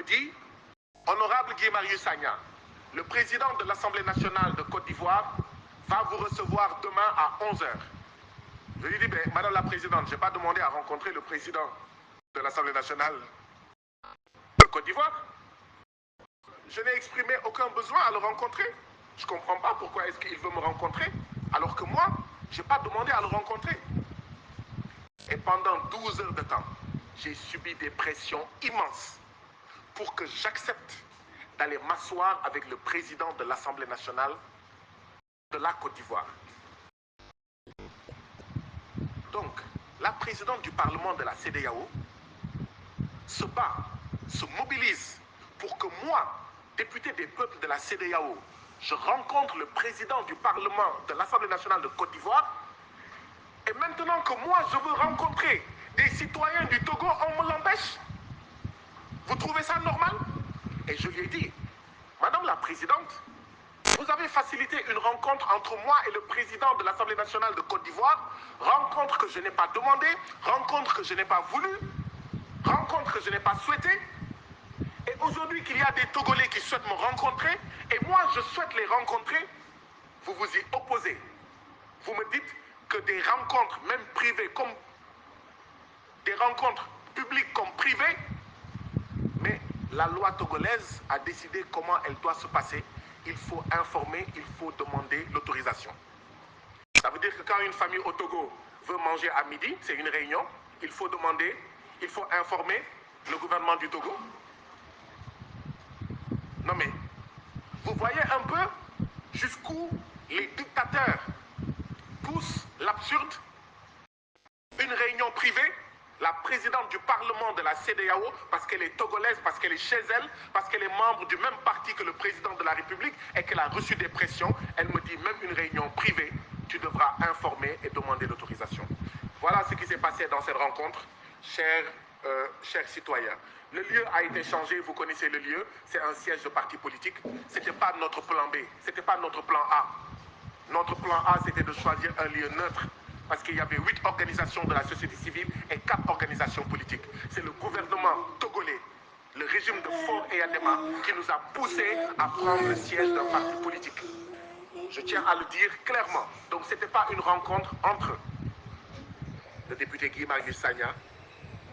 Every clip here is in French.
dit, Honorable Guy Marius Sagna, le président de l'Assemblée nationale de Côte d'Ivoire va vous recevoir demain à 11 h. Je lui dis, ben, Madame la Présidente, je n'ai pas demandé à rencontrer le président de l'Assemblée nationale de Côte d'Ivoire. Je n'ai exprimé aucun besoin à le rencontrer. Je ne comprends pas pourquoi est-ce qu'il veut me rencontrer, alors que moi, je n'ai pas demandé à le rencontrer. Et pendant 12 heures de temps, j'ai subi des pressions immenses pour que j'accepte d'aller m'asseoir avec le président de l'Assemblée nationale de la Côte d'Ivoire. Donc, la présidente du Parlement de la CEDEAO se bat, se mobilise pour que moi, député des peuples de la CEDEAO, je rencontre le président du Parlement de l'Assemblée nationale de Côte d'Ivoire. Et maintenant que moi, je veux rencontrer des citoyens du Togo, on me l'empêche. Vous trouvez ça normal? Et je lui ai dit, Madame la Présidente, vous avez facilité une rencontre entre moi et le président de l'Assemblée nationale de Côte d'Ivoire, rencontre que je n'ai pas demandée, rencontre que je n'ai pas voulu, rencontre que je n'ai pas souhaitée. Et aujourd'hui qu'il y a des Togolais qui souhaitent me rencontrer, et moi je souhaite les rencontrer, vous vous y opposez. Vous me dites que des rencontres, même privées, comme des rencontres publiques comme privées, mais la loi togolaise a décidé comment elle doit se passer. Il faut informer, il faut demander l'autorisation. Ça veut dire que quand une famille au Togo veut manger à midi, c'est une réunion, il faut demander, il faut informer le gouvernement du Togo. Non mais, vous voyez un peu jusqu'où les dictateurs poussent l'absurde. Une réunion privée, la présidente du Parlement de la CEDEAO, parce qu'elle est togolaise, parce qu'elle est chez elle, parce qu'elle est membre du même parti que le président de la République et qu'elle a reçu des pressions, elle me dit même une réunion privée, tu devras informer et demander l'autorisation. Voilà ce qui s'est passé dans cette rencontre, chers citoyens. Le lieu a été changé, vous connaissez le lieu, c'est un siège de parti politique. Ce n'était pas notre plan B, ce n'était pas notre plan A. Notre plan A, c'était de choisir un lieu neutre, parce qu'il y avait 8 organisations de la société civile et 4 organisations politiques. C'est le gouvernement togolais, le régime de Faure et Adema, qui nous a poussés à prendre le siège d'un parti politique. Je tiens à le dire clairement. Donc ce n'était pas une rencontre entre le député Guy Marius Sagna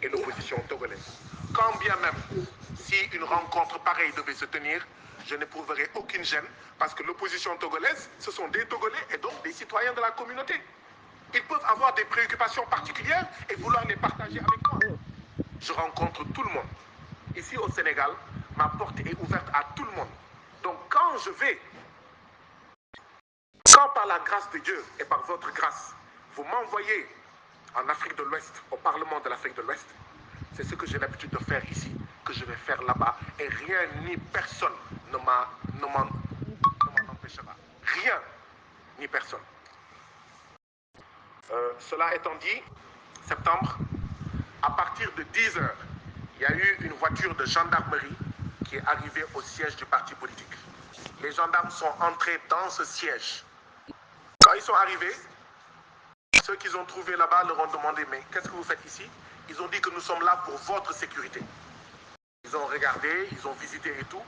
et l'opposition togolaise. Quand bien même, si une rencontre pareille devait se tenir, je n'éprouverai aucune gêne, parce que l'opposition togolaise, ce sont des Togolais et donc des citoyens de la communauté. Ils peuvent avoir des préoccupations particulières et vouloir les partager avec moi. Je rencontre tout le monde. Ici au Sénégal, ma porte est ouverte à tout le monde. Donc quand par la grâce de Dieu et par votre grâce, vous m'envoyez en Afrique de l'Ouest, au Parlement de l'Afrique de l'Ouest, c'est ce que j'ai l'habitude de faire ici, que je vais faire là-bas, et rien ni personne ne m'en empêchera. Rien ni personne. Cela étant dit, septembre, à partir de 10 h, il y a eu une voiture de gendarmerie qui est arrivée au siège du parti politique. Les gendarmes sont entrés dans ce siège. Quand ils sont arrivés, ceux qu'ils ont trouvés là-bas leur ont demandé « Mais qu'est-ce que vous faites ici ?» Ils ont dit que nous sommes là pour votre sécurité. Ils ont regardé, ils ont visité et tout.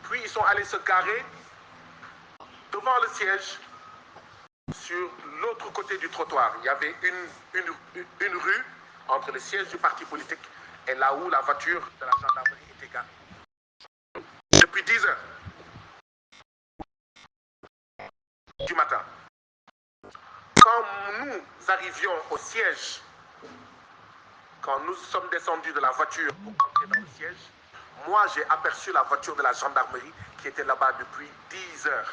Puis ils sont allés se garer devant le siège, sur l'autre côté du trottoir. Il y avait une rue entre le siège du parti politique et là où la voiture de la gendarmerie était garée. Depuis 10 h du matin, quand nous arrivions au siège, quand nous sommes descendus de la voiture pour entrer dans le siège, moi j'ai aperçu la voiture de la gendarmerie qui était là-bas depuis 10 h.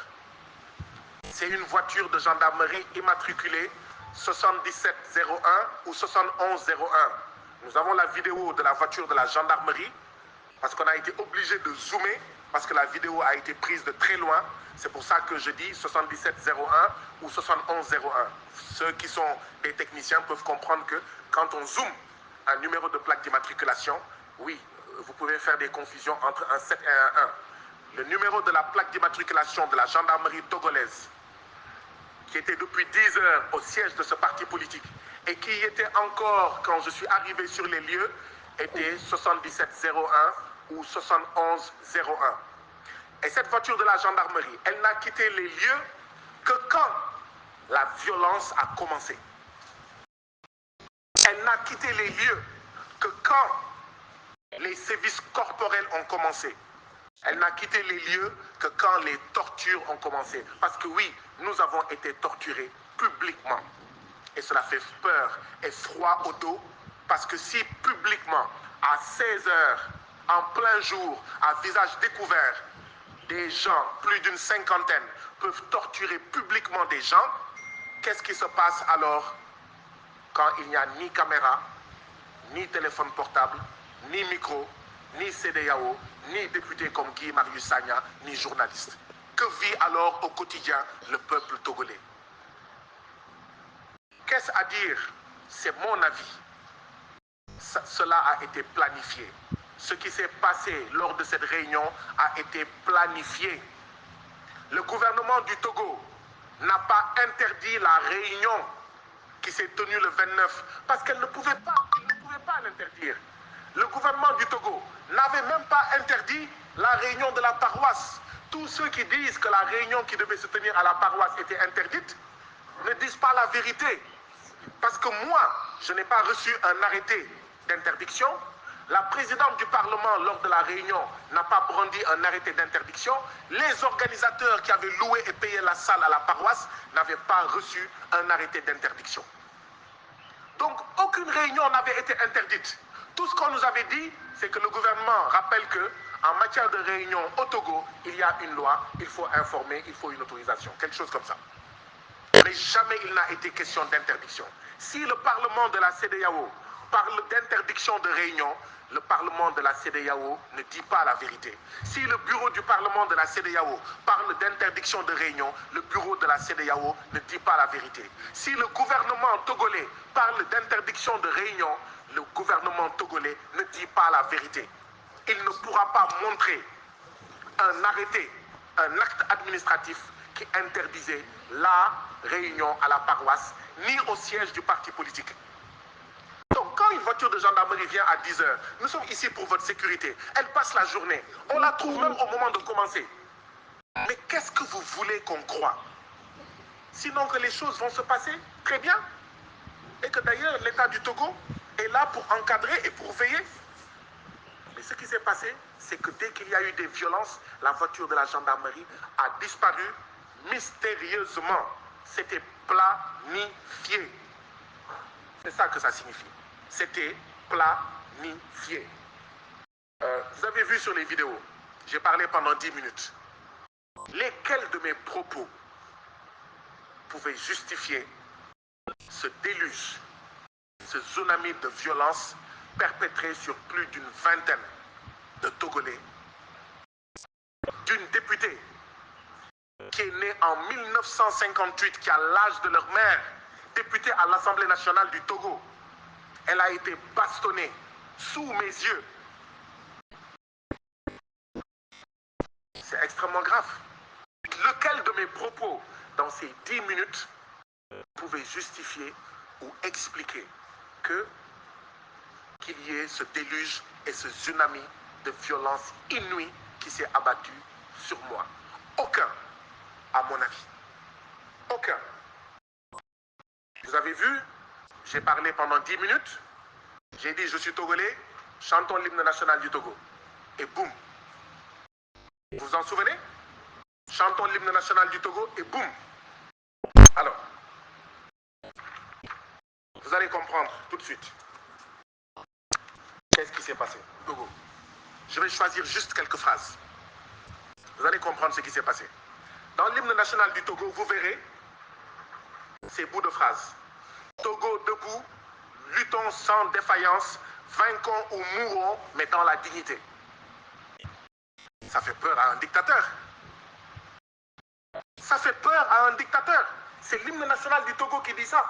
C'est une voiture de gendarmerie immatriculée 7701 ou 7101. Nous avons la vidéo de la voiture de la gendarmerie parce qu'on a été obligé de zoomer parce que la vidéo a été prise de très loin. C'est pour ça que je dis 7701 ou 7101. Ceux qui sont des techniciens peuvent comprendre que quand on zoome un numéro de plaque d'immatriculation, oui, vous pouvez faire des confusions entre un 7 et un 1. Le numéro de la plaque d'immatriculation de la gendarmerie togolaise, qui était depuis 10 h au siège de ce parti politique et qui y était encore quand je suis arrivé sur les lieux, était 7701 ou 7101. Et cette voiture de la gendarmerie, elle n'a quitté les lieux que quand la violence a commencé. Elle n'a quitté les lieux que quand les sévices corporels ont commencé. Elle n'a quitté les lieux que quand les tortures ont commencé. Parce que oui, nous avons été torturés publiquement. Et cela fait peur et froid au dos. Parce que si publiquement, à 16 heures, en plein jour, à visage découvert, des gens, plus d'une cinquantaine, peuvent torturer publiquement des gens, qu'est-ce qui se passe alors quand il n'y a ni caméra, ni téléphone portable, ni micro, ni CEDEAO, ni député comme Guy Marius Sagna, ni journaliste? Que vit alors au quotidien le peuple togolais? Qu'est-ce à dire? C'est mon avis. Cela a été planifié. Ce qui s'est passé lors de cette réunion a été planifié. Le gouvernement du Togo n'a pas interdit la réunion qui s'est tenue le 29 parce qu'elle ne pouvait pas l'interdire. Le gouvernement du Togo n'avait même pas interdit la réunion de la paroisse. Tous ceux qui disent que la réunion qui devait se tenir à la paroisse était interdite ne disent pas la vérité. Parce que moi, je n'ai pas reçu un arrêté d'interdiction. La présidente du Parlement, lors de la réunion, n'a pas brandi un arrêté d'interdiction. Les organisateurs qui avaient loué et payé la salle à la paroisse n'avaient pas reçu un arrêté d'interdiction. Donc, aucune réunion n'avait été interdite. Tout ce qu'on nous avait dit, c'est que le gouvernement rappelle que, en matière de réunion au Togo, il y a une loi, il faut informer, il faut une autorisation, quelque chose comme ça. Mais jamais il n'a été question d'interdiction. Si le Parlement de la CEDEAO parle d'interdiction de réunion, le Parlement de la CEDEAO ne dit pas la vérité. Si le bureau du Parlement de la CEDEAO parle d'interdiction de réunion, le bureau de la CEDEAO ne dit pas la vérité. Si le gouvernement togolais parle d'interdiction de réunion, le gouvernement togolais ne dit pas la vérité. Il ne pourra pas montrer un arrêté, un acte administratif qui interdisait la réunion à la paroisse, ni au siège du parti politique. Donc, quand une voiture de gendarmerie vient à 10 heures, nous sommes ici pour votre sécurité. Elle passe la journée. On la trouve même au moment de commencer. Mais qu'est-ce que vous voulez qu'on croie? Sinon que les choses vont se passer très bien. Et que d'ailleurs, l'État du Togo est là pour encadrer et pour veiller. Mais ce qui s'est passé, c'est que dès qu'il y a eu des violences, la voiture de la gendarmerie a disparu mystérieusement. C'était planifié. C'est ça que ça signifie. C'était planifié. Vous avez vu sur les vidéos, j'ai parlé pendant 10 minutes. Lesquels de mes propos pouvaient justifier ce déluge, ce tsunami de violence perpétré sur plus d'une vingtaine de Togolais, d'une députée qui est née en 1958, qui a l'âge de leur mère, députée à l'Assemblée nationale du Togo. Elle a été bastonnée sous mes yeux. C'est extrêmement grave. Lequel de mes propos dans ces 10 minutes pouvait justifier ou expliquer qu'il y ait ce déluge et ce tsunami de violence inouïe qui s'est abattu sur moi? Aucun, à mon avis. Aucun. Vous avez vu, j'ai parlé pendant 10 minutes, j'ai dit je suis togolais, chantons l'hymne national du Togo. Et boum. Vous vous en souvenez? Chantons l'hymne national du Togo et boum. Alors, vous allez comprendre tout de suite. Qu'est-ce qui s'est passé? Togo. Je vais choisir juste quelques phrases. Vous allez comprendre ce qui s'est passé. Dans l'hymne national du Togo, vous verrez ces bouts de phrases. Togo debout, luttons sans défaillance, vainquons ou mourons, mais dans la dignité. Ça fait peur à un dictateur. Ça fait peur à un dictateur. C'est l'hymne national du Togo qui dit ça.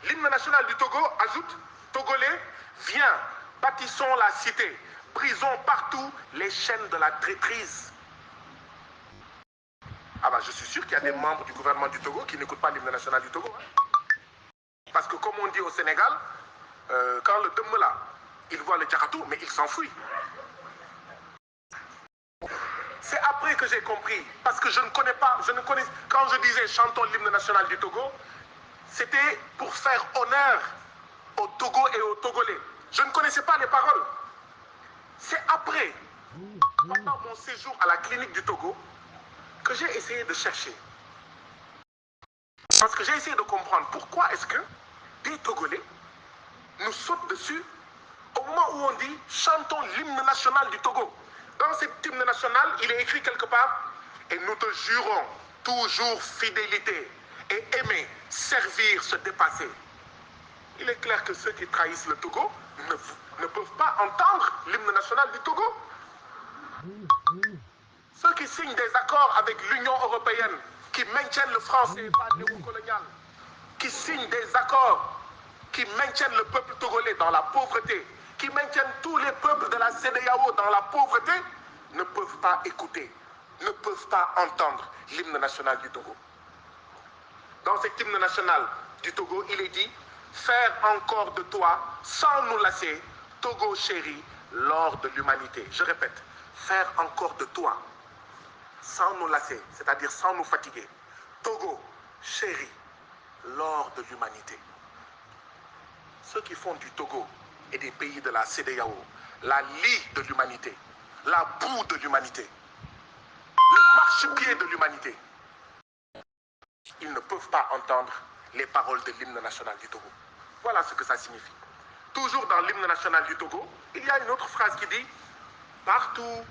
L'hymne national du Togo ajoute, Togolais, viens, bâtissons la cité, brisons partout les chaînes de la traîtrise. Ah bah je suis sûr qu'il y a des membres du gouvernement du Togo qui n'écoutent pas l'hymne national du Togo. Hein. Parce que comme on dit au Sénégal, quand le Dembela, il voit le Djakatou, mais il s'enfuit. C'est après que j'ai compris, parce que je ne connais pas, quand je disais chantons l'hymne national du Togo, c'était pour faire honneur au Togo et aux Togolais. Je ne connaissais pas les paroles. C'est après, pendant mon séjour à la clinique du Togo, que j'ai essayé de chercher. Parce que j'ai essayé de comprendre pourquoi est-ce que des Togolais nous sautent dessus au moment où on dit chantons l'hymne national du Togo. Dans cet hymne national, il est écrit quelque part et nous te jurons toujours fidélité et aimer, servir, se dépasser. Il est clair que ceux qui trahissent le Togo ne peuvent pas entendre l'hymne national du Togo. Ceux qui signent des accords avec l'Union européenne, qui maintiennent le franc CFA néocolonial, qui signent des accords qui maintiennent le peuple togolais dans la pauvreté, qui maintiennent tous les peuples de la CEDEAO dans la pauvreté, ne peuvent pas écouter, ne peuvent pas entendre l'hymne national du Togo. Dans cet hymne national du Togo, il est dit « Faire encore de toi, sans nous lasser, Togo chéri, l'or de l'humanité ». Je répète, faire encore de toi, sans nous lasser, c'est-à-dire sans nous fatiguer. Togo chéri, l'or de l'humanité. Ceux qui font du Togo et des pays de la CEDEAO la lie de l'humanité, la boue de l'humanité, le marchepied de l'humanité, ils ne peuvent pas entendre les paroles de l'hymne national du Togo. Voilà ce que ça signifie. Toujours dans l'hymne national du Togo, il y a une autre phrase qui dit « Partout,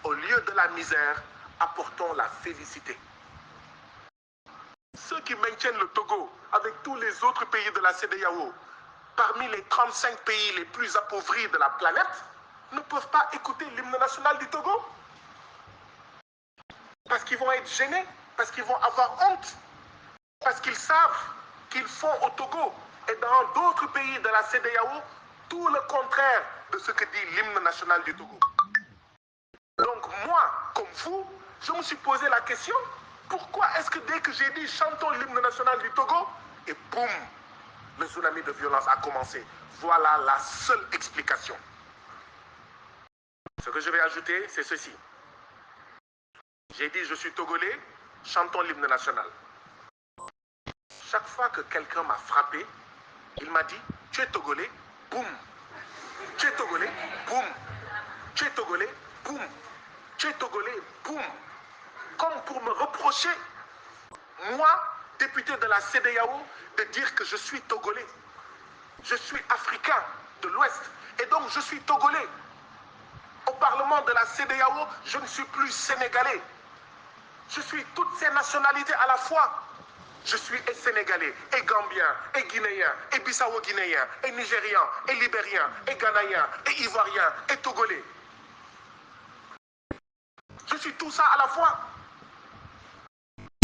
au lieu de la misère, apportons la félicité ». Ceux qui maintiennent le Togo avec tous les autres pays de la CEDEAO, parmi les 35 pays les plus appauvris de la planète, ne peuvent pas écouter l'hymne national du Togo. Parce qu'ils vont être gênés, parce qu'ils vont avoir honte, parce qu'ils savent qu'ils font au Togo et dans d'autres pays de la CEDEAO tout le contraire de ce que dit l'hymne national du Togo. Donc moi, comme vous, je me suis posé la question, pourquoi est-ce que dès que j'ai dit chantons l'hymne national du Togo, et boum, le tsunami de violence a commencé. Voilà la seule explication. Ce que je vais ajouter, c'est ceci. J'ai dit je suis togolais, chantons l'hymne national. Chaque fois que quelqu'un m'a frappé, il m'a dit tu es togolais, boum. Tu es togolais, boum. Tu es togolais, boum. Tu es togolais, boum. Comme pour me reprocher, moi, député de la CEDEAO, de dire que je suis togolais. Je suis africain de l'Ouest et donc je suis togolais. Au Parlement de la CEDEAO, je ne suis plus sénégalais. Je suis toutes ces nationalités à la fois. Je suis et sénégalais, et gambien, et guinéen, et bissau-guinéen, et nigérian, et libérien, et ghanéen, et ivoirien, et togolais. Je suis tout ça à la fois.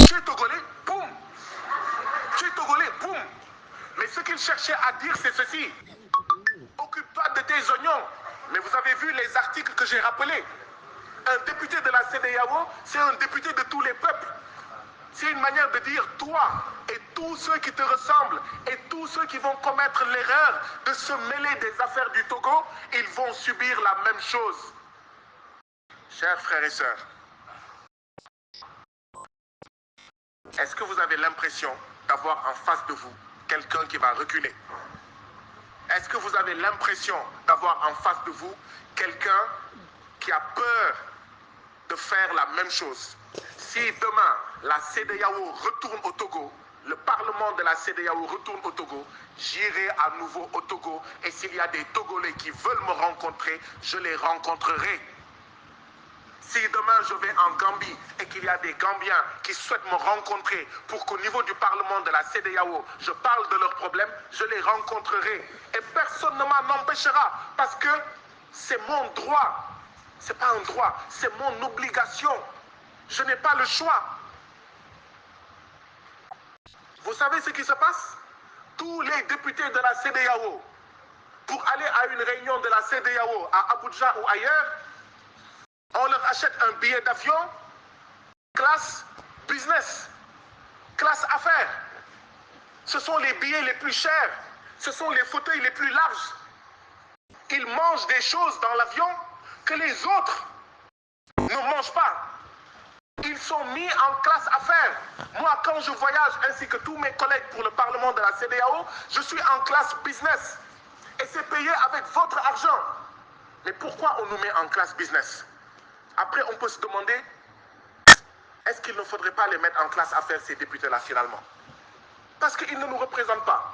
Tu es togolais, boum. Tu es togolais, boum. Mais ce qu'il cherchait à dire, c'est ceci. Occupe-toi de tes oignons. Mais vous avez vu les articles que j'ai rappelés. Un député de la CEDEAO, c'est un député de tous les peuples. C'est une manière de dire toi et tous ceux qui te ressemblent et tous ceux qui vont commettre l'erreur de se mêler des affaires du Togo, ils vont subir la même chose. Chers frères et sœurs, est-ce que vous avez l'impression d'avoir en face de vous quelqu'un qui va reculer? Est-ce que vous avez l'impression d'avoir en face de vous quelqu'un qui a peur de faire la même chose? Si demain la CEDEAO retourne au Togo, le Parlement de la CEDEAO retourne au Togo, j'irai à nouveau au Togo et s'il y a des Togolais qui veulent me rencontrer, je les rencontrerai. Si demain je vais en Gambie et qu'il y a des Gambiens qui souhaitent me rencontrer pour qu'au niveau du Parlement de la CEDEAO, je parle de leurs problèmes, je les rencontrerai. Et personne ne m'en empêchera parce que c'est mon droit. Ce n'est pas un droit, c'est mon obligation. Je n'ai pas le choix. Vous savez ce qui se passe? Tous les députés de la CEDEAO, pour aller à une réunion de la CEDEAO à Abuja ou ailleurs, on leur achète un billet d'avion, classe business, classe affaires. Ce sont les billets les plus chers, ce sont les fauteuils les plus larges. Ils mangent des choses dans l'avion que les autres ne mangent pas. Ils sont mis en classe affaires. Moi, quand je voyage, ainsi que tous mes collègues pour le Parlement de la CEDEAO, je suis en classe business. Et c'est payé avec votre argent. Mais pourquoi on nous met en classe business? Après, on peut se demander, est-ce qu'il ne faudrait pas les mettre en classe affaires, ces députés-là, finalement? Parce qu'ils ne nous représentent pas.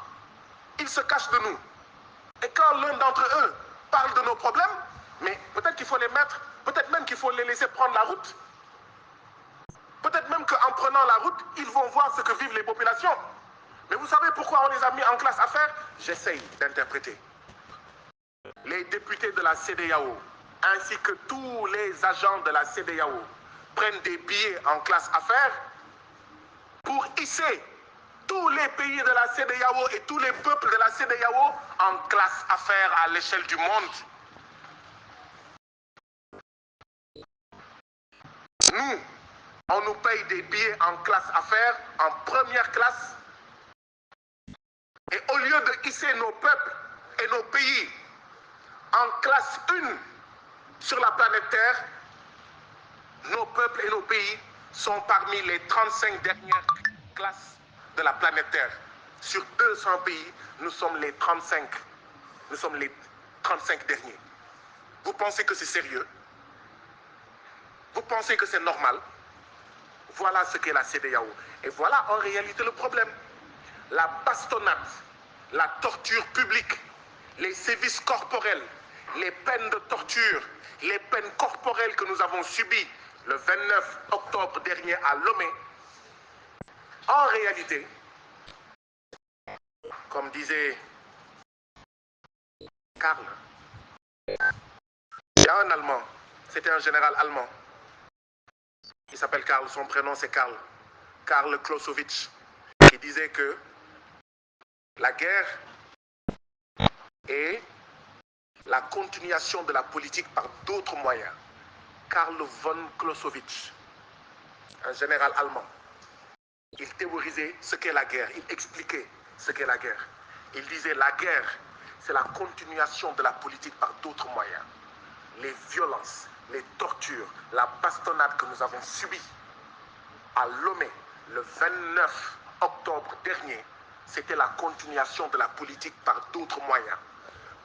Ils se cachent de nous. Et quand l'un d'entre eux parle de nos problèmes, mais peut-être qu'il faut les mettre, peut-être même qu'il faut les laisser prendre la route. Peut-être même qu'en prenant la route, ils vont voir ce que vivent les populations. Mais vous savez pourquoi on les a mis en classe affaires? J'essaye d'interpréter. Les députés de la CEDEAO, ainsi que tous les agents de la CEDEAO, prennent des billets en classe affaires pour hisser tous les pays de la CEDEAO et tous les peuples de la CEDEAO en classe affaires à l'échelle du monde. Nous, on nous paye des billets en classe affaires, en première classe, et au lieu de hisser nos peuples et nos pays en classe 1 sur la planète Terre, nos peuples et nos pays sont parmi les 35 dernières classes de la planète Terre. Sur 200 pays, nous sommes les 35. Nous sommes les 35 derniers. Vous pensez que c'est sérieux? Vous pensez que c'est normal? Voilà ce qu'est la CEDEAO. Et voilà en réalité le problème. La bastonnade, la torture publique, les sévices corporels, les peines de torture, les peines corporelles que nous avons subies le 29 octobre dernier à Lomé, en réalité, comme disait Karl, il y a un Allemand, c'était un général allemand, il s'appelle Karl, son prénom c'est Karl Clausewitz, qui disait que la guerre est la continuation de la politique par d'autres moyens. Karl von Clausewitz, un général allemand, il théorisait ce qu'est la guerre, il expliquait ce qu'est la guerre. Il disait la guerre, c'est la continuation de la politique par d'autres moyens. Les violences, les tortures, la bastonnade que nous avons subie à Lomé le 29 octobre dernier, c'était la continuation de la politique par d'autres moyens.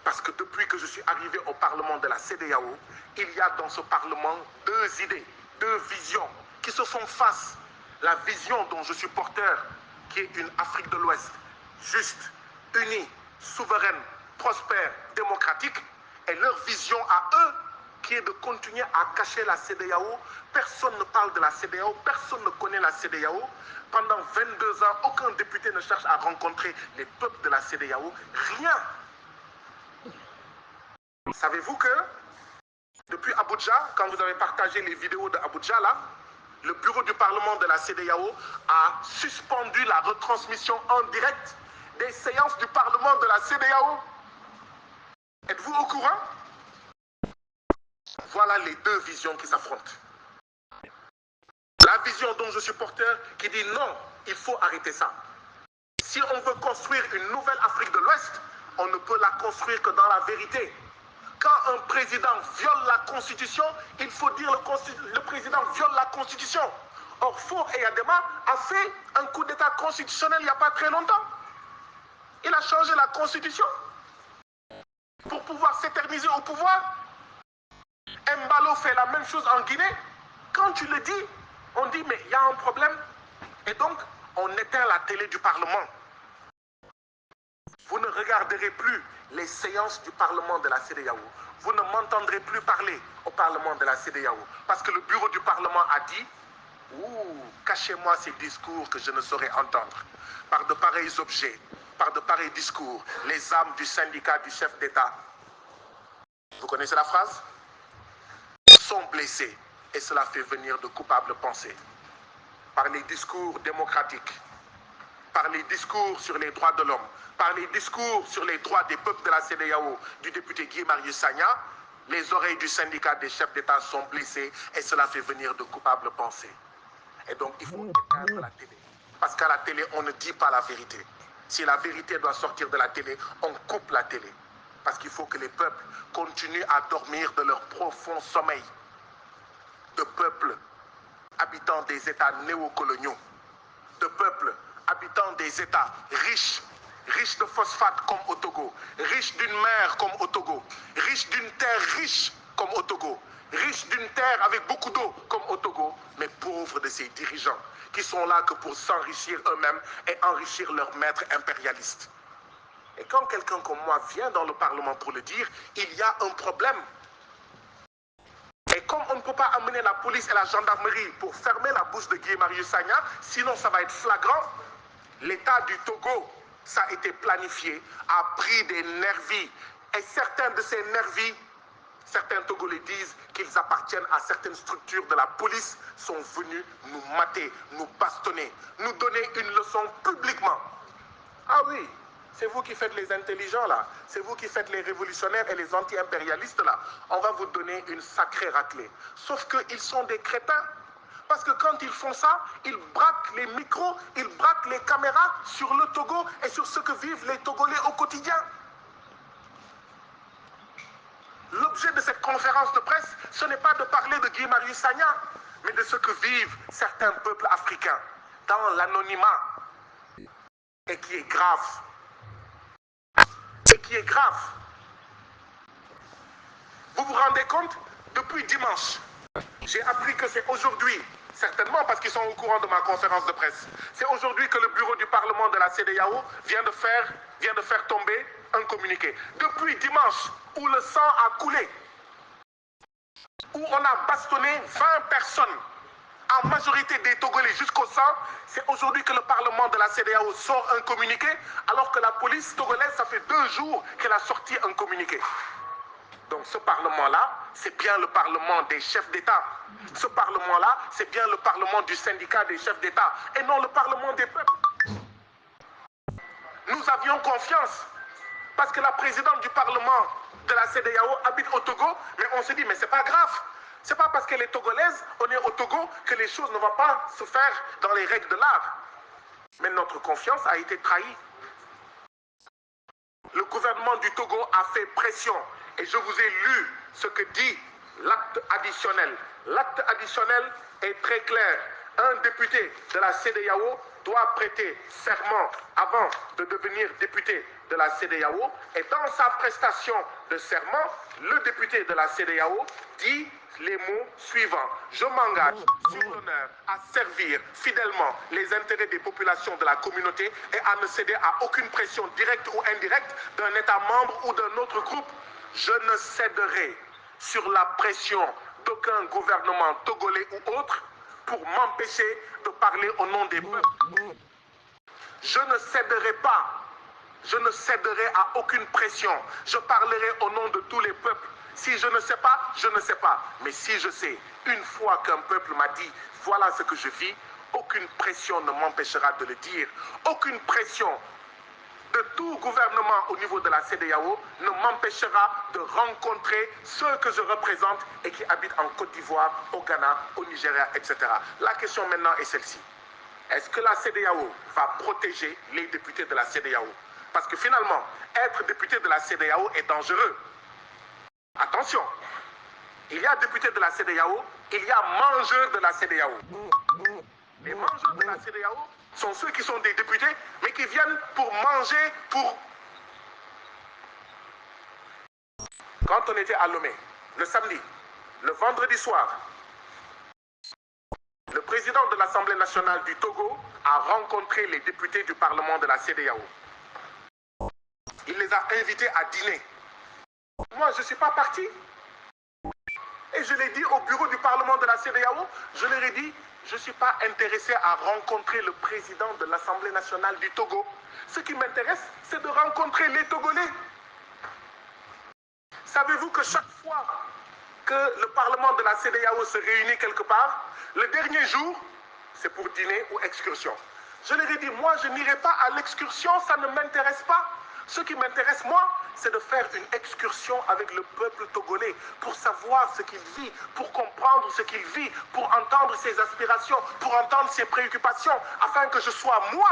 Parce que depuis que je suis arrivé au Parlement de la CEDEAO, il y a dans ce Parlement deux idées, deux visions qui se font face. La vision dont je suis porteur, qui est une Afrique de l'Ouest juste, unie, souveraine, prospère, démocratique, et leur vision à eux, qui est de continuer à cacher la CEDEAO. Personne ne parle de la CEDEAO, personne ne connaît la CEDEAO. Pendant 22 ans, aucun député ne cherche à rencontrer les peuples de la CEDEAO. Rien. Savez-vous que depuis Abuja, quand vous avez partagé les vidéos d'Abuja là, le bureau du Parlement de la CEDEAO a suspendu la retransmission en direct des séances du Parlement de la CEDEAO. Êtes-vous au courant? Voilà les deux visions qui s'affrontent. La vision dont je suis porteur qui dit non, il faut arrêter ça. Si on veut construire une nouvelle Afrique de l'Ouest, on ne peut la construire que dans la vérité. Quand un président viole la Constitution, il faut dire le président viole la Constitution. Or, Faure Eyadema a fait un coup d'État constitutionnel il n'y a pas très longtemps. Il a changé la Constitution pour pouvoir s'éterniser au pouvoir. Mbalo fait la même chose en Guinée. Quand tu le dis, on dit mais il y a un problème. Et donc, on éteint la télé du Parlement. Vous ne regarderez plus les séances du Parlement de la CEDEAO. Vous ne m'entendrez plus parler au Parlement de la CEDEAO. Parce que le bureau du Parlement a dit « Ouh, cachez-moi ces discours que je ne saurais entendre. » Par de pareils objets, par de pareils discours, les âmes du syndicat du chef d'État, vous connaissez la phrase? Sont blessées et cela fait venir de coupables pensées. Par les discours démocratiques, par les discours sur les droits de l'homme, par les discours sur les droits des peuples de la CEDEAO du député Guy Marius Sagna, les oreilles du syndicat des chefs d'État sont blessées et cela fait venir de coupables pensées. Et donc il faut éteindre la télé. Parce qu'à la télé, on ne dit pas la vérité. Si la vérité doit sortir de la télé, on coupe la télé. Parce qu'il faut que les peuples continuent à dormir de leur profond sommeil. de peuples habitant des États néocoloniaux, de peuples habitant des États riches, riches de phosphate comme au Togo, riches d'une mer comme au Togo, riches d'une terre riche comme au Togo, riches d'une terre avec beaucoup d'eau comme au Togo, mais pauvres de ces dirigeants qui sont là que pour s'enrichir eux-mêmes et enrichir leurs maîtres impérialistes. Et quand quelqu'un comme moi vient dans le Parlement pour le dire, il y a un problème. Et comme on ne peut pas amener la police et la gendarmerie pour fermer la bouche de Guy Marius Sagna, sinon ça va être flagrant, l'État du Togo, ça a été planifié, a pris des nervis. Et certains de ces nervis, certains Togolais disent qu'ils appartiennent à certaines structures de la police, sont venus nous mater, nous bastonner, nous donner une leçon publiquement. Ah oui, c'est vous qui faites les intelligents là, c'est vous qui faites les révolutionnaires et les anti-impérialistes là. On va vous donner une sacrée raclée. Sauf qu'ils sont des crétins. Parce que quand ils font ça, ils braquent les micros, ils braquent les caméras sur le Togo et sur ce que vivent les Togolais au quotidien. L'objet de cette conférence de presse, ce n'est pas de parler de Guy Marius Sagna, mais de ce que vivent certains peuples africains dans l'anonymat. Et qui est grave. Et qui est grave. Vous vous rendez compte? Depuis dimanche, j'ai appris que c'est aujourd'hui, certainement parce qu'ils sont au courant de ma conférence de presse, c'est aujourd'hui que le bureau du Parlement de la CEDEAO vient de faire tomber un communiqué. Depuis dimanche, où le sang a coulé, où on a bastonné 20 personnes, en majorité des Togolais jusqu'au sang, c'est aujourd'hui que le Parlement de la CEDEAO sort un communiqué, alors que la police togolaise, ça fait 2 jours qu'elle a sorti un communiqué. Donc ce Parlement-là, c'est bien le Parlement des chefs d'État. Ce Parlement-là, c'est bien le Parlement du syndicat des chefs d'État, et non le Parlement des peuples. Nous avions confiance, parce que la présidente du Parlement de la CEDEAO habite au Togo, mais on se dit, mais c'est pas grave. C'est pas parce qu'elle est togolaise, on est au Togo, que les choses ne vont pas se faire dans les règles de l'art. Mais notre confiance a été trahie. Le gouvernement du Togo a fait pression. Et je vous ai lu ce que dit l'acte additionnel. L'acte additionnel est très clair. Un député de la CEDEAO doit prêter serment avant de devenir député de la CEDEAO. Et dans sa prestation de serment, le député de la CEDEAO dit les mots suivants. Je m'engage sur l'honneur à servir fidèlement les intérêts des populations de la communauté et à ne céder à aucune pression directe ou indirecte d'un État membre ou d'un autre groupe. Je ne céderai sur la pression d'aucun gouvernement togolais ou autre pour m'empêcher de parler au nom des peuples. Je ne céderai pas. Je ne céderai à aucune pression. Je parlerai au nom de tous les peuples. Si je ne sais pas, je ne sais pas. Mais si je sais, une fois qu'un peuple m'a dit, voilà ce que je vis, aucune pression ne m'empêchera de le dire. Aucune pression de tout gouvernement au niveau de la CEDEAO ne m'empêchera de rencontrer ceux que je représente et qui habitent en Côte d'Ivoire, au Ghana, au Nigeria, etc. La question maintenant est celle-ci. Est-ce que la CEDEAO va protéger les députés de la CEDEAO? Parce que finalement, être député de la CEDEAO est dangereux. Attention, il y a députés de la CEDEAO, il y a mangeurs de la CEDEAO. Les mangeurs de la CEDEAO sont ceux qui sont des députés, mais qui viennent pour manger, Quand on était à Lomé, le samedi, le vendredi soir, le président de l'Assemblée nationale du Togo a rencontré les députés du Parlement de la CEDEAO. Il les a invités à dîner. Moi, je ne suis pas parti. Et je l'ai dit au bureau du Parlement de la CEDEAO, je leur ai dit, je ne suis pas intéressé à rencontrer le président de l'Assemblée nationale du Togo. Ce qui m'intéresse, c'est de rencontrer les Togolais. Savez-vous que chaque fois que le Parlement de la CEDEAO se réunit quelque part, le dernier jour, c'est pour dîner ou excursion. Je leur ai dit, moi, je n'irai pas à l'excursion, ça ne m'intéresse pas. Ce qui m'intéresse, moi, c'est de faire une excursion avec le peuple togolais pour savoir ce qu'il vit, pour comprendre ce qu'il vit, pour entendre ses aspirations, pour entendre ses préoccupations, afin que je sois, moi,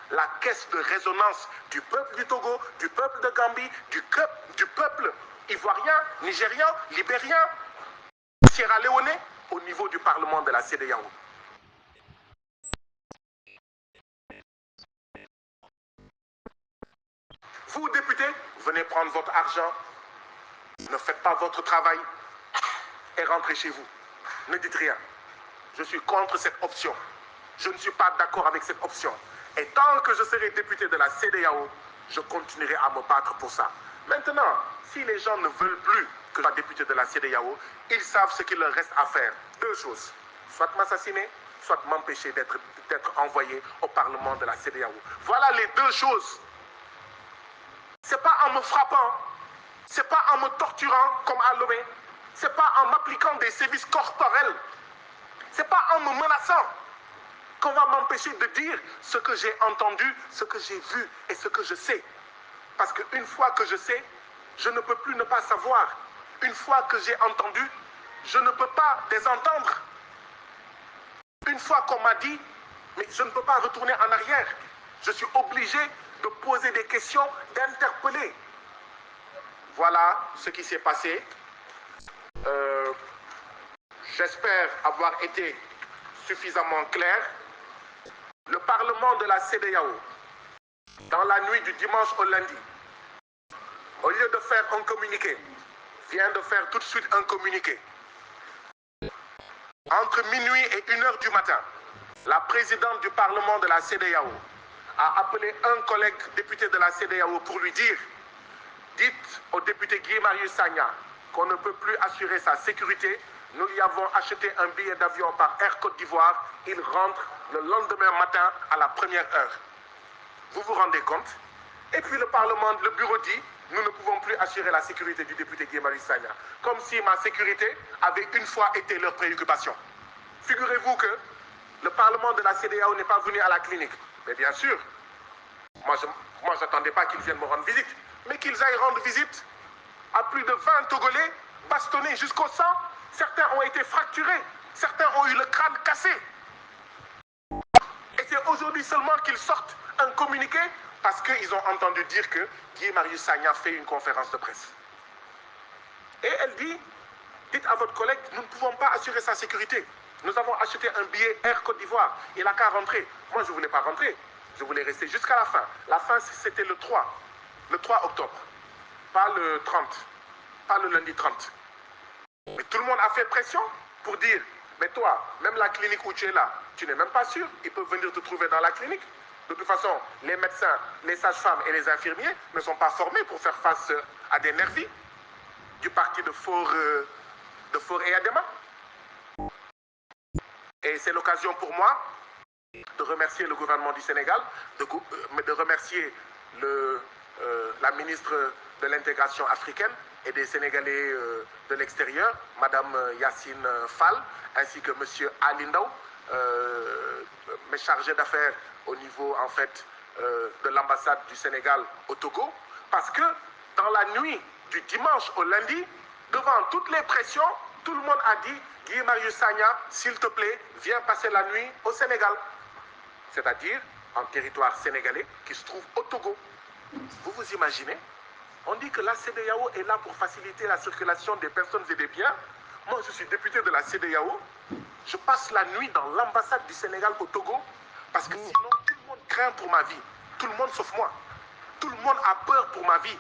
la caisse de résonance du peuple du Togo, du peuple de Gambie, du peuple ivoirien, nigérien, libérien, sierra-léonais, au niveau du Parlement de la CEDEAO. Vous, députés, venez prendre votre argent, ne faites pas votre travail et rentrez chez vous. Ne dites rien. Je suis contre cette option. Je ne suis pas d'accord avec cette option. Et tant que je serai député de la CEDEAO, je continuerai à me battre pour ça. Maintenant, si les gens ne veulent plus que je sois député de la CEDEAO, ils savent ce qu'il leur reste à faire. Deux choses. Soit m'assassiner, soit m'empêcher d'être envoyé au Parlement de la CEDEAO. Voilà les deux choses. C'est pas en me frappant, c'est pas en me torturant comme à Lomé, c'est pas en m'appliquant des sévices corporels, c'est pas en me menaçant qu'on va m'empêcher de dire ce que j'ai entendu, ce que j'ai vu et ce que je sais. Parce qu'une fois que je sais, je ne peux plus ne pas savoir. Une fois que j'ai entendu, je ne peux pas désentendre. Une fois qu'on m'a dit, mais je ne peux pas retourner en arrière. Je suis obligé de poser des questions, d'interpeller. Voilà ce qui s'est passé. J'espère avoir été suffisamment clair. Le Parlement de la CEDEAO, dans la nuit du dimanche au lundi, au lieu de faire un communiqué, vient de faire tout de suite un communiqué. Entre minuit et 1h du matin, la présidente du Parlement de la CEDEAO a appelé un collègue député de la CEDEAO pour lui dire « Dites au député Guy Marius Sagna qu'on ne peut plus assurer sa sécurité. Nous lui avons acheté un billet d'avion par Air Côte d'Ivoire. Il rentre le lendemain matin à la première heure. » Vous vous rendez compte? Et puis le Parlement, le bureau dit « Nous ne pouvons plus assurer la sécurité du député Guy Marius Sagna. » Comme si ma sécurité avait une fois été leur préoccupation. Figurez-vous que le Parlement de la CEDEAO n'est pas venu à la clinique. Mais bien sûr, moi je n'attendais pas qu'ils viennent me rendre visite. Mais qu'ils aillent rendre visite à plus de 20 Togolais, bastonnés jusqu'au sang. Certains ont été fracturés. Certains ont eu le crâne cassé. Et c'est aujourd'hui seulement qu'ils sortent un communiqué parce qu'ils ont entendu dire que Guy Marius Sagna fait une conférence de presse. Et elle dit, dites à votre collègue, nous ne pouvons pas assurer sa sécurité. Nous avons acheté un billet Air Côte d'Ivoire. Il n'a qu'à rentrer. Moi, je ne voulais pas rentrer. Je voulais rester jusqu'à la fin. La fin, c'était le 3 octobre. Pas le 30. Pas le lundi 30. Mais tout le monde a fait pression pour dire, mais toi, même la clinique où tu es là, tu n'es même pas sûr. Ils peuvent venir te trouver dans la clinique. De toute façon, les médecins, les sages-femmes et les infirmiers ne sont pas formés pour faire face à des nervis du parti de Faure et Adema. Et c'est l'occasion pour moi de remercier le gouvernement du Sénégal, de remercier la ministre de l'intégration africaine et des Sénégalais de l'extérieur, Madame Yacine Fall, ainsi que Monsieur Ali Ndao, mes chargés d'affaires au niveau en fait de l'ambassade du Sénégal au Togo, parce que dans la nuit du dimanche au lundi, devant toutes les pressions, tout le monde a dit « Guy Marius Sagna, s'il te plaît, viens passer la nuit au Sénégal ». C'est-à-dire en territoire sénégalais qui se trouve au Togo. Vous vous imaginez? On dit que la CEDEAO est là pour faciliter la circulation des personnes et des biens. Moi, je suis député de la CEDEAO. Je passe la nuit dans l'ambassade du Sénégal au Togo parce que sinon, tout le monde craint pour ma vie. Tout le monde sauf moi. Tout le monde a peur pour ma vie.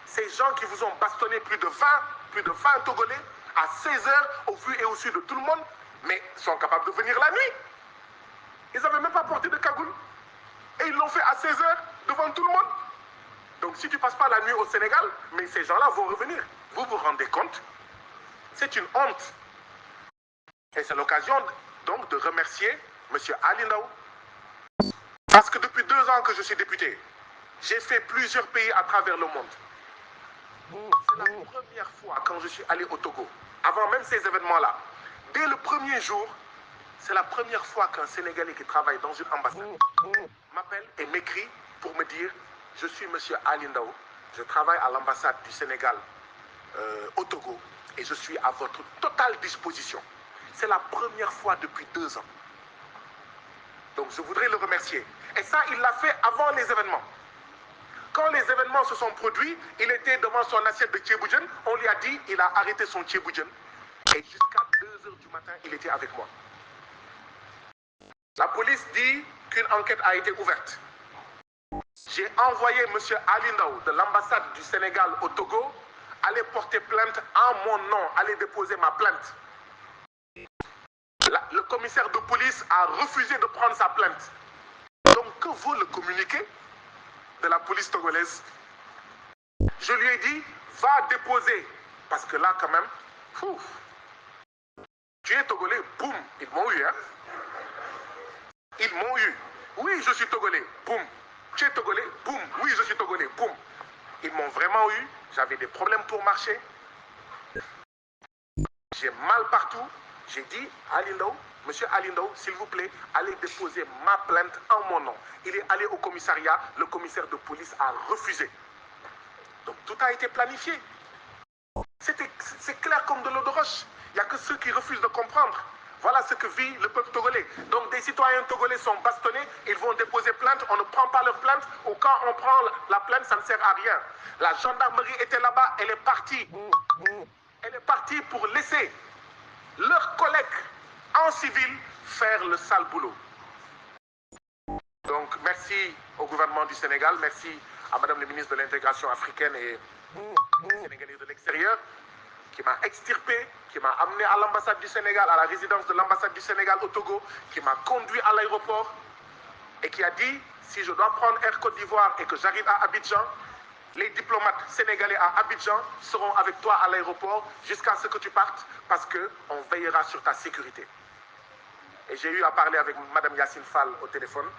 Ces gens qui vous ont bastonné plus de 20 Togolais à 16 heures au vu et au su de tout le monde, mais sont capables de venir la nuit. Ils n'avaient même pas porté de cagoule. Et ils l'ont fait à 16 heures devant tout le monde. Donc si tu ne passes pas la nuit au Sénégal, mais ces gens-là vont revenir. Vous vous rendez compte? C'est une honte. Et c'est l'occasion donc de remercier M. Ali Ndao. Parce que depuis 2 ans que je suis député, j'ai fait plusieurs pays à travers le monde. C'est la première fois quand je suis allé au Togo, avant même ces événements-là. Dès le premier jour, c'est la première fois qu'un Sénégalais qui travaille dans une ambassade m'appelle et m'écrit pour me dire « Je suis M. Ali Ndao, je travaille à l'ambassade du Sénégal au Togo et je suis à votre totale disposition. » C'est la première fois depuis 2 ans. Donc je voudrais le remercier. Et ça, il l'a fait avant les événements. Quand les événements se sont produits, il était devant son assiette de tchéboujen. On lui a dit, il a arrêté son tchéboujen. Et jusqu'à 2 2 heures du matin, il était avec moi. La police dit qu'une enquête a été ouverte. J'ai envoyé M. Ali Ndao de l'ambassade du Sénégal au Togo aller porter plainte en mon nom, aller déposer ma plainte. Le commissaire de police a refusé de prendre sa plainte. Donc, que vaut le communiqué de la police togolaise? Je lui ai dit, va déposer. Parce que là, quand même, ouf, tu es togolais, boum, ils m'ont eu, hein. Ils m'ont eu. Oui, je suis togolais, boum. Tu es togolais, boum. Oui, je suis togolais, boum. Ils m'ont vraiment eu. J'avais des problèmes pour marcher. J'ai mal partout. J'ai dit, Ali Ndao, monsieur Ali Ndao, s'il vous plaît, allez déposer ma plainte en mon nom. Il est allé au commissariat. Le commissaire de police a refusé. Donc tout a été planifié. C'est clair comme de l'eau de roche. Il n'y a que ceux qui refusent de comprendre. Voilà ce que vit le peuple togolais. Donc des citoyens togolais sont bastonnés, ils vont déposer plainte, on ne prend pas leur plainte, ou quand on prend la plainte, ça ne sert à rien. La gendarmerie était là-bas, elle est partie. Elle est partie pour laisser leurs collègues en civil faire le sale boulot. Donc merci au gouvernement du Sénégal, merci à Madame le ministre de l'Intégration africaine et sénégalais de l'extérieur, qui m'a extirpé, qui m'a amené à l'ambassade du Sénégal, à la résidence de l'ambassade du Sénégal au Togo, qui m'a conduit à l'aéroport et qui a dit, si je dois prendre Air Côte d'Ivoire et que j'arrive à Abidjan, les diplomates sénégalais à Abidjan seront avec toi à l'aéroport jusqu'à ce que tu partes parce qu'on veillera sur ta sécurité. Et j'ai eu à parler avec Madame Yassine Fall au téléphone.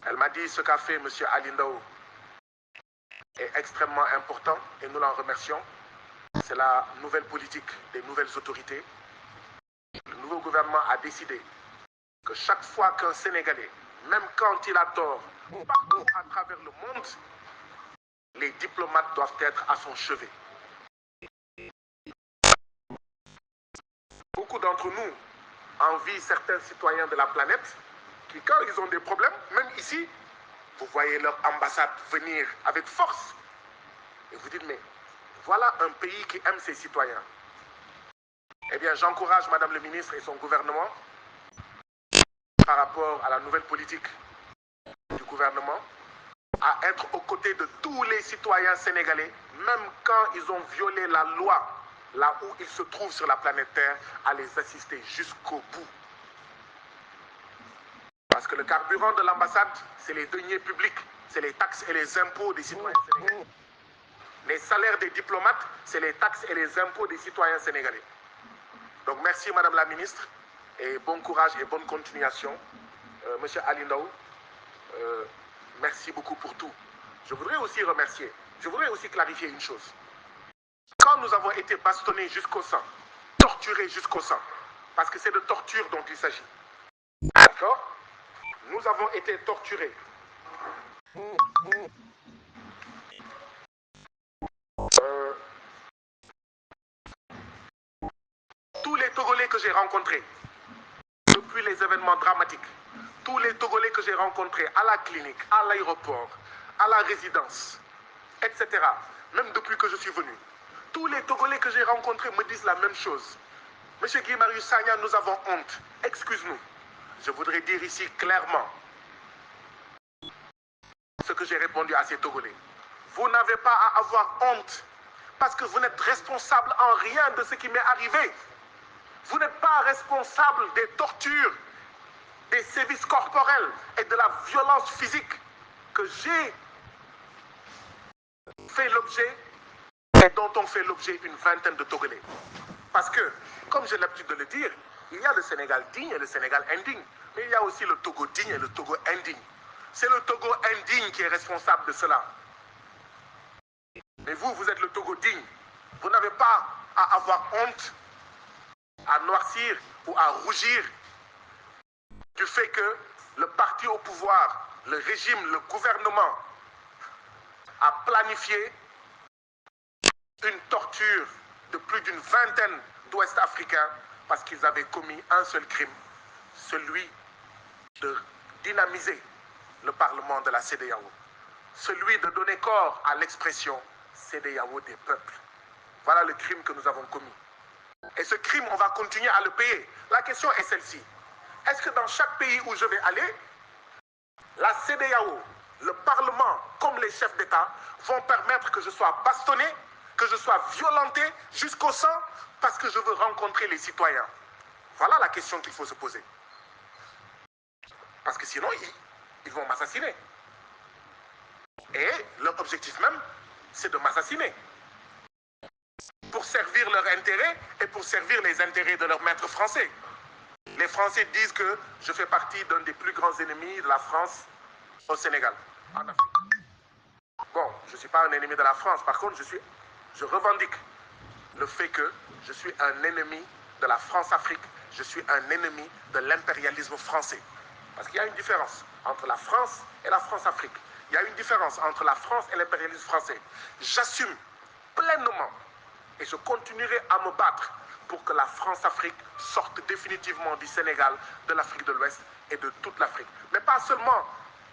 Elle m'a dit ce qu'a fait M. Ali Ndao est extrêmement important et nous l'en remercions. C'est la nouvelle politique des nouvelles autorités. Le nouveau gouvernement a décidé que chaque fois qu'un Sénégalais, même quand il a tort, partout à travers le monde, les diplomates doivent être à son chevet. Beaucoup d'entre nous envient certains citoyens de la planète qui, quand ils ont des problèmes, même ici, vous voyez leur ambassade venir avec force. Et vous dites, mais voilà un pays qui aime ses citoyens. Eh bien, j'encourage Madame le ministre et son gouvernement par rapport à la nouvelle politique du gouvernement à être aux côtés de tous les citoyens sénégalais, même quand ils ont violé la loi, là où ils se trouvent sur la planète Terre, à les assister jusqu'au bout. Parce que le carburant de l'ambassade, c'est les deniers publics, c'est les taxes et les impôts des citoyens sénégalais. Les salaires des diplomates, c'est les taxes et les impôts des citoyens sénégalais. Donc merci Madame la Ministre, et bon courage et bonne continuation. Monsieur Ali Ndao, merci beaucoup pour tout. Je voudrais aussi remercier, je voudrais aussi clarifier une chose. Quand nous avons été bastonnés jusqu'au sang, torturés jusqu'au sang, parce que c'est de torture dont il s'agit. D'accord? Nous avons été torturés. Tous les Togolais que j'ai rencontrés, depuis les événements dramatiques, tous les Togolais que j'ai rencontrés à la clinique, à l'aéroport, à la résidence, etc., même depuis que je suis venu, tous les Togolais que j'ai rencontrés me disent la même chose. Monsieur Guy Marius Sagna, nous avons honte. Excuse-nous. Je voudrais dire ici clairement ce que j'ai répondu à ces Togolais. Vous n'avez pas à avoir honte parce que vous n'êtes responsable en rien de ce qui m'est arrivé. Vous n'êtes pas responsable des tortures, des sévices corporels et de la violence physique que j'ai fait l'objet et dont ont fait l'objet une vingtaine de Togolais. Parce que, comme j'ai l'habitude de le dire, il y a le Sénégal digne et le Sénégal indigne. Mais il y a aussi le Togo digne et le Togo indigne. C'est le Togo indigne qui est responsable de cela. Mais vous, vous êtes le Togo digne. Vous n'avez pas à avoir honte, à noircir ou à rougir du fait que le parti au pouvoir, le régime, le gouvernement a planifié une torture de plus d'une vingtaine d'Ouest-Africains parce qu'ils avaient commis un seul crime, celui de dynamiser le Parlement de la CEDEAO, celui de donner corps à l'expression CEDEAO des peuples. Voilà le crime que nous avons commis. Et ce crime, on va continuer à le payer. La question est celle-ci. Est-ce que dans chaque pays où je vais aller, la CEDEAO, le Parlement, comme les chefs d'État, vont permettre que je sois bastonné, que je sois violenté jusqu'au sang, parce que je veux rencontrer les citoyens? Voilà la question qu'il faut se poser. Parce que sinon, ils vont m'assassiner. Et leur objectif même, c'est de m'assassiner. Pour servir leurs intérêts et pour servir les intérêts de leurs maîtres français. Les Français disent que je fais partie d'un des plus grands ennemis de la France au Sénégal, en Afrique. Bon, je ne suis pas un ennemi de la France. Par contre, je revendique le fait que je suis un ennemi de la France-Afrique. Je suis un ennemi de l'impérialisme français. Parce qu'il y a une différence entre la France et la France-Afrique. Il y a une différence entre la France et l'impérialisme français. J'assume pleinement et je continuerai à me battre pour que la France-Afrique sorte définitivement du Sénégal, de l'Afrique de l'Ouest et de toute l'Afrique. Mais pas seulement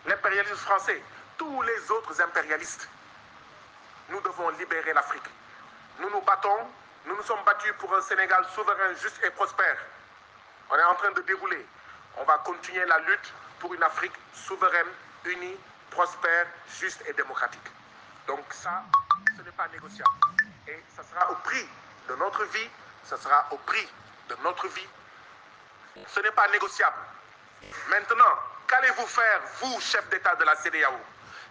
l'impérialisme français, tous les autres impérialistes. Nous devons libérer l'Afrique. Nous nous battons, nous nous sommes battus pour un Sénégal souverain, juste et prospère. On est en train de dérouler. On va continuer la lutte pour une Afrique souveraine, unie, prospère, juste et démocratique. Donc ça, ce n'est pas négociable. Et ça sera au prix de notre vie, ça sera au prix de notre vie. Ce n'est pas négociable. Maintenant, qu'allez-vous faire, vous, chef d'État de la CEDEAO?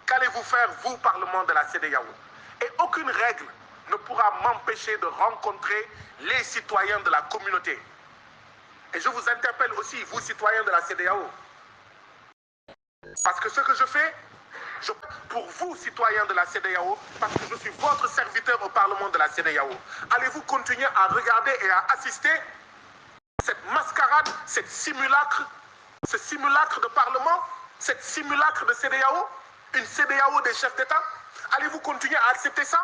Qu'allez-vous faire, vous, Parlement de la CEDEAO? Et aucune règle ne pourra m'empêcher de rencontrer les citoyens de la communauté. Et je vous interpelle aussi, vous, citoyens de la CEDEAO. Parce que ce que je fais, pour vous, citoyens de la CEDEAO, parce que je suis votre serviteur au Parlement de la CEDEAO, allez-vous continuer à regarder et à assister cette mascarade, ce simulacre de Parlement, cette simulacre de CEDEAO, une CEDEAO des chefs d'État? Allez-vous continuer à accepter ça?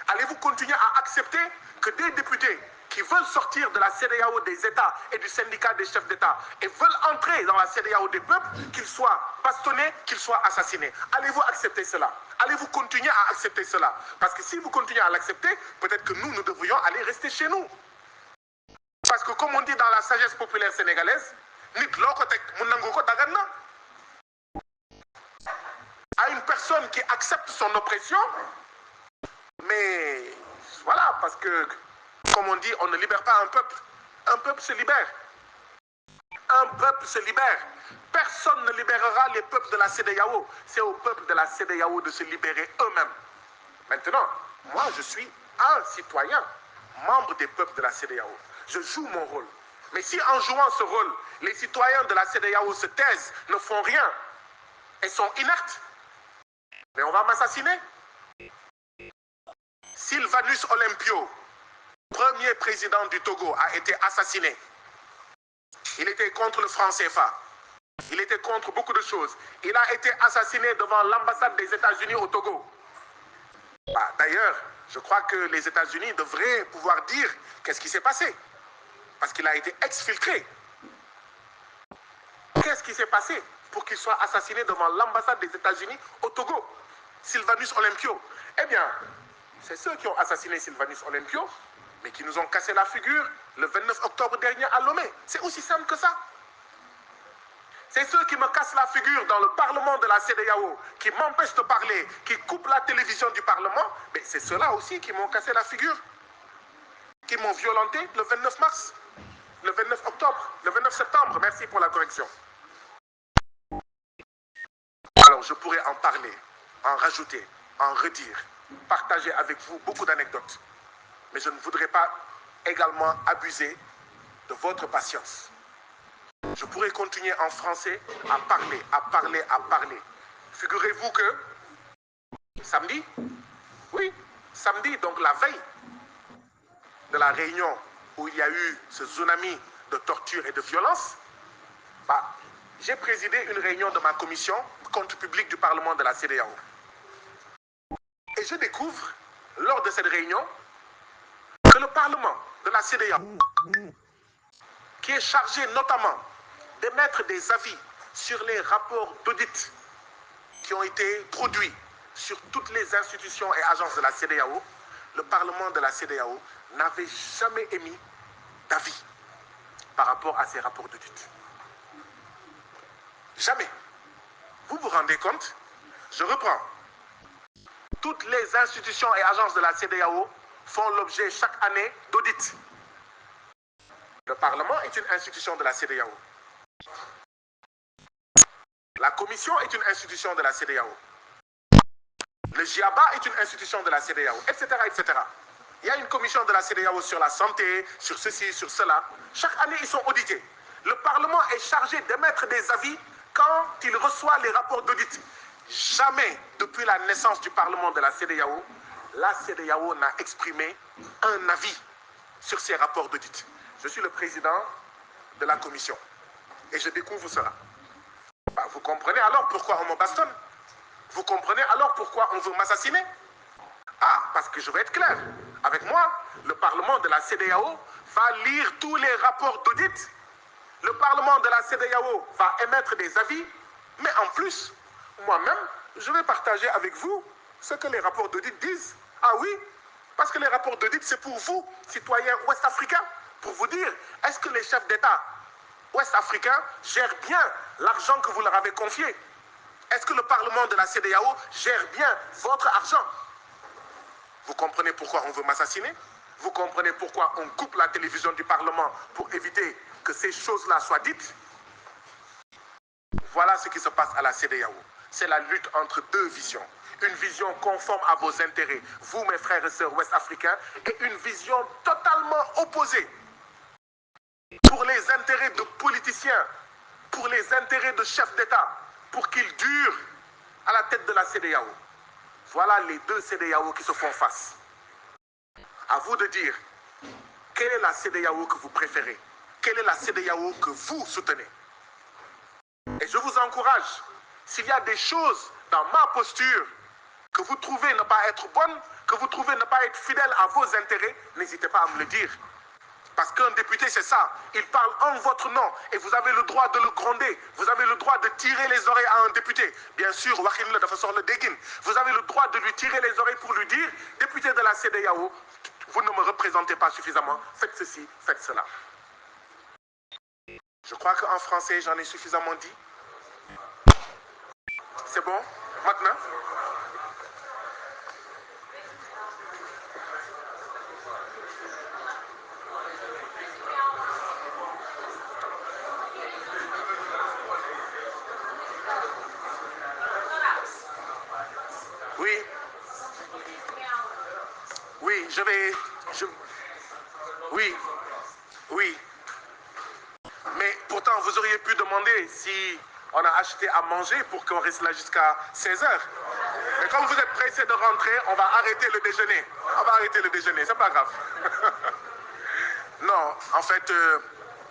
Allez-vous continuer à accepter que des députés qui veulent sortir de la CEDEAO des États et du syndicat des chefs d'État et veulent entrer dans la CEDEAO des peuples, qu'ils soient bastonnés, qu'ils soient assassinés? Allez-vous accepter cela? Allez-vous continuer à accepter cela? Parce que si vous continuez à l'accepter, peut-être que nous devrions aller rester chez nous. Parce que comme on dit dans la sagesse populaire sénégalaise, à une personne qui accepte son oppression, mais voilà, parce que, comme on dit, on ne libère pas un peuple. Un peuple se libère. Un peuple se libère. Personne ne libérera les peuples de la CEDEAO. C'est au peuple de la CEDEAO de se libérer eux-mêmes. Maintenant, moi, je suis un citoyen, membre des peuples de la CEDEAO. Je joue mon rôle. Mais si en jouant ce rôle, les citoyens de la CEDEAO se taisent, ne font rien et sont inertes, mais on va m'assassiner. Sylvanus Olympio, premier président du Togo, a été assassiné. Il était contre le franc CFA. Il était contre beaucoup de choses. Il a été assassiné devant l'ambassade des États-Unis au Togo. D'ailleurs, je crois que les États-Unis devraient pouvoir dire qu'est-ce qui s'est passé. Parce qu'il a été exfiltré. Qu'est-ce qui s'est passé pour qu'il soit assassiné devant l'ambassade des États-Unis au Togo? Sylvanus Olympio. Eh bien, c'est ceux qui ont assassiné Sylvanus Olympio, mais qui nous ont cassé la figure le 29 octobre dernier à Lomé. C'est aussi simple que ça. C'est ceux qui me cassent la figure dans le Parlement de la CEDEAO, qui m'empêchent de parler, qui coupent la télévision du Parlement, mais c'est ceux-là aussi qui m'ont cassé la figure, qui m'ont violenté le 29 mars, le 29 octobre, le 29 septembre. Merci pour la correction. Alors, je pourrais en parler, en rajouter, en redire, partager avec vous beaucoup d'anecdotes. Mais je ne voudrais pas également abuser de votre patience. Je pourrais continuer en français à parler, à parler, à parler. Figurez-vous que samedi, oui, samedi, donc la veille de la réunion où il y a eu ce tsunami de torture et de violence, j'ai présidé une réunion de ma commission compte public du Parlement de la CEDEAO. Et je découvre, lors de cette réunion, que le Parlement de la CEDEAO, qui est chargé notamment d'émettre des avis sur les rapports d'audit qui ont été produits sur toutes les institutions et agences de la CEDEAO, le Parlement de la CEDEAO n'avait jamais émis d'avis par rapport à ces rapports d'audit. Jamais. Vous vous rendez compte? Je reprends. Toutes les institutions et agences de la CEDEAO font l'objet chaque année d'audits. Le Parlement est une institution de la CEDEAO. La Commission est une institution de la CEDEAO. Le GIABA est une institution de la CEDEAO, etc., etc. Il y a une commission de la CEDEAO sur la santé, sur ceci, sur cela. Chaque année, ils sont audités. Le Parlement est chargé d'émettre des avis quand il reçoit les rapports d'audit. Jamais, depuis la naissance du Parlement de la CEDEAO n'a exprimé un avis sur ces rapports d'audit. Je suis le président de la commission et je découvre cela. Bah, vous comprenez alors pourquoi on me bastonne? Vous comprenez alors pourquoi on veut m'assassiner? Ah, parce que je vais être clair. Avec moi, le Parlement de la CEDEAO va lire tous les rapports d'audit. Le Parlement de la CEDEAO va émettre des avis. Mais en plus, moi-même, je vais partager avec vous ce que les rapports d'audit disent. Ah oui, parce que les rapports d'audit, c'est pour vous, citoyens ouest-africains, pour vous dire, est-ce que les chefs d'État ouest-africains gèrent bien l'argent que vous leur avez confié? Est-ce que le Parlement de la CEDEAO gère bien votre argent? Vous comprenez pourquoi on veut m'assassiner? Vous comprenez pourquoi on coupe la télévision du Parlement pour éviter que ces choses-là soient dites? Voilà ce qui se passe à la CEDEAO. C'est la lutte entre deux visions. Une vision conforme à vos intérêts, vous mes frères et sœurs ouest-africains, et une vision totalement opposée pour les intérêts de politiciens, pour les intérêts de chefs d'État, pour qu'ils durent à la tête de la CEDEAO. Voilà les deux CEDEAO qui se font face. À vous de dire, quelle est la CEDEAO que vous préférez? Quelle est la CEDEAO que vous soutenez? Et je vous encourage, s'il y a des choses dans ma posture que vous trouvez ne pas être bonnes, que vous trouvez ne pas être fidèles à vos intérêts, n'hésitez pas à me le dire. Parce qu'un député, c'est ça. Il parle en votre nom et vous avez le droit de le gronder. Vous avez le droit de tirer les oreilles à un député. Bien sûr, vous avez le droit de lui tirer les oreilles pour lui dire, député de la CEDEAO, vous ne me représentez pas suffisamment, faites ceci, faites cela. Je crois qu'en français, j'en ai suffisamment dit. C'est bon? Maintenant? Oui. Oui, oui. Oui. Mais pourtant, vous auriez pu demander si on a acheté à manger pour qu'on reste là jusqu'à 16 h. Mais comme vous êtes pressé de rentrer, on va arrêter le déjeuner. On va arrêter le déjeuner, c'est pas grave. Non, en fait,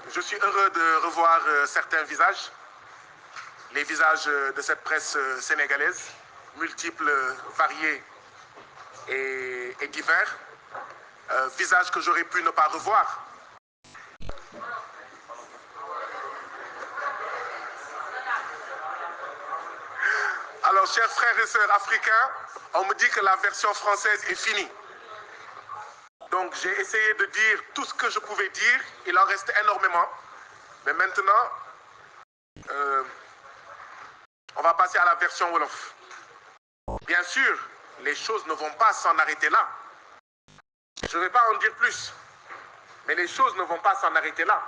je suis heureux de revoir certains visages. Les visages de cette presse sénégalaise, multiples, variés et divers. Visages que j'aurais pu ne pas revoir. Alors, chers frères et sœurs africains, on me dit que la version française est finie. Donc, j'ai essayé de dire tout ce que je pouvais dire. Il en reste énormément. Mais maintenant, on va passer à la version Wolof. Bien sûr, les choses ne vont pas s'en arrêter là. Je ne vais pas en dire plus. Mais les choses ne vont pas s'en arrêter là.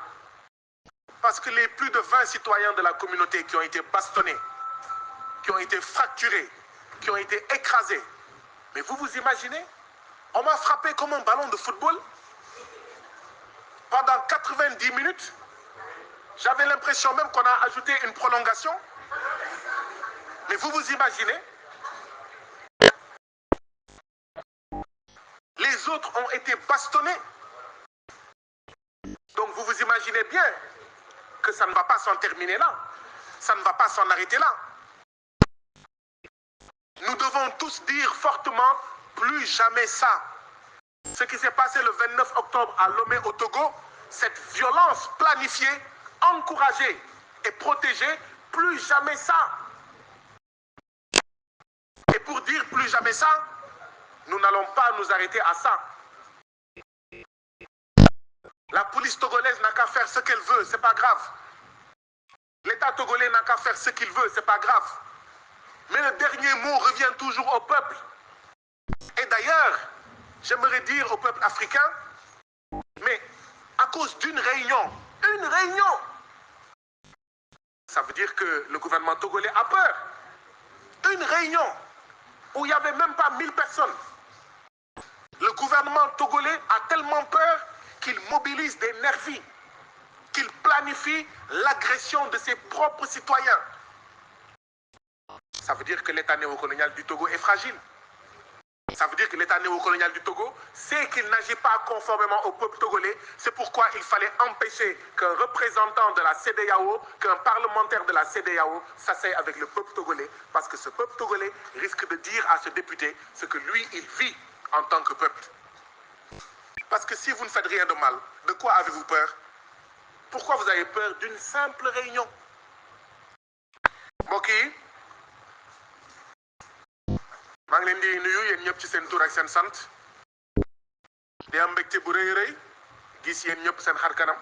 Parce que les plus de 20 citoyens de la communauté qui ont été bastonnés, qui ont été fracturés, qui ont été écrasés. Mais vous vous imaginez? On m'a frappé comme un ballon de football pendant 90 minutes. J'avais l'impression même qu'on a ajouté une prolongation. Mais vous vous imaginez? Les autres ont été bastonnés. Donc vous vous imaginez bien que ça ne va pas s'en terminer là. Ça ne va pas s'en arrêter là. Nous devons tous dire fortement, plus jamais ça. Ce qui s'est passé le 29 octobre à Lomé au Togo, cette violence planifiée, encouragée et protégée, plus jamais ça. Et pour dire plus jamais ça, nous n'allons pas nous arrêter à ça. La police togolaise n'a qu'à faire ce qu'elle veut, c'est pas grave. L'État togolais n'a qu'à faire ce qu'il veut, c'est pas grave. Mais le dernier mot revient toujours au peuple. Et d'ailleurs, j'aimerais dire au peuple africain, mais à cause d'une réunion, ça veut dire que le gouvernement togolais a peur. Une réunion où il n'y avait même pas 1000 personnes. Le gouvernement togolais a tellement peur qu'il mobilise des nervis, qu'il planifie l'agression de ses propres citoyens. Ça veut dire que l'État néocolonial du Togo est fragile. Ça veut dire que l'État néocolonial du Togo sait qu'il n'agit pas conformément au peuple togolais. C'est pourquoi il fallait empêcher qu'un représentant de la CEDEAO, qu'un parlementaire de la CEDEAO s'asseye avec le peuple togolais. Parce que ce peuple togolais risque de dire à ce député ce que lui, il vit en tant que peuple. Parce que si vous ne faites rien de mal, de quoi avez-vous peur? Pourquoi vous avez peur d'une simple réunion? mbokk yi maa ngi leen di nuyu yéen ñëpp ci seen tur ak seen sant di am mbégte bu rëy rëy gis yéen ñëpp seen xar kanam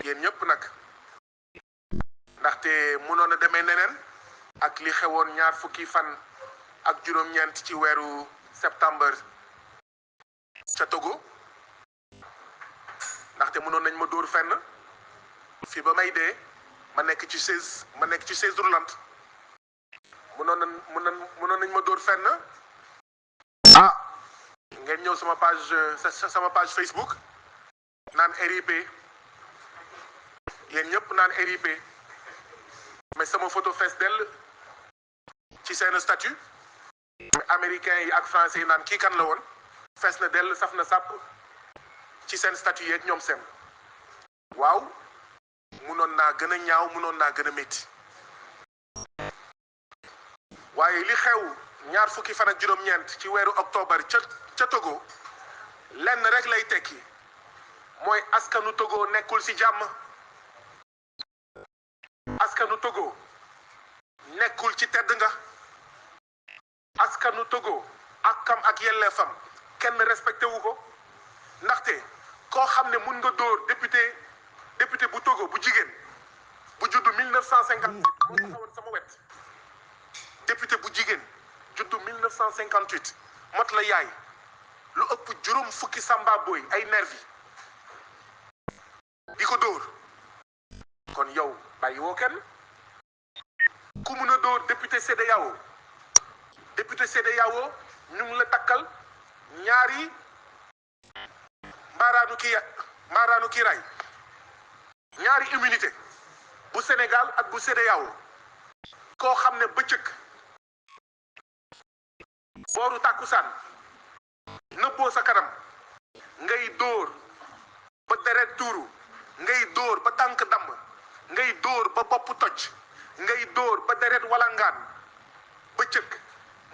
yéen ñëpp nag ndaxte mënoon a demee neneen ak li xewoon ñaar fukki fan ak juróom-ñeent ci weeru septembre ca Togo ndaxte mënoon nañ ma dóor fenn fii ba may dee ma nekk ci chaise roulante mënoon nañ ma dóor fenn ngeen ñëw sama page Facebook naan RIP yéen ñëpp naan RIP mais sama photo fees dell ci seen statut américain yi ak français yi naan kii kan la woon fees na dell saf na sàpp ci seen statut yeeg ñoom seen waaw mënoon naa gën a ñaaw mënoon naa gën a métti waaye li xew ñaar fukki fan ak juróom-ñeent ci weeru octobre ca Togo lenn rek lay tekki mooy askanu Togo nekkul ci jàmm askanu Togo nekkul ci tedd nga askanu Togo akkam ak yelleefam kenn respecté wu ko ndaxte koo xam ne mun nga dóor député bu Togo bu jigéen bu juddu 1958 moo taxawoon sama wet député bu jigéen juddu 1958 mot la yaay lu ëpp juróom fukki samba boy ay nervi di ko dóor kon yow bàyyi woo kenn ku mun a dóor député CEDEAO ñu ngi la takkal ñaari mbaaraanu kiiraay ñaari immunité bu Sénégal ak bu CEDEAO koo xam ne bëccëg booru tàkkusaan nëbboo sa kanam ngay dóor ba deret tuuru ngay dóor ba tànk damm ngay dóor ba bopp toj ngay dóor ba deret walangaan bëccëg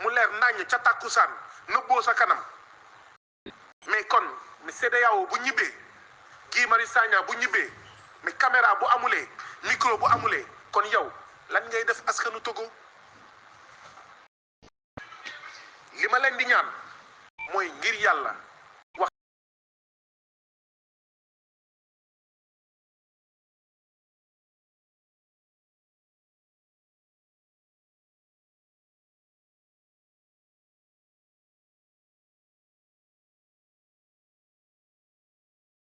mu leer naññ ca tàkkusaan nëbboo sa kanam mais kon mais CEDEAO bu ñibbee Guy Marius Sagna bu ñibbee mais caméra bu amulee micro bu amulee kon yow lan ngay def askanu Togo li ma leen di ñaan mooy ngir yàlla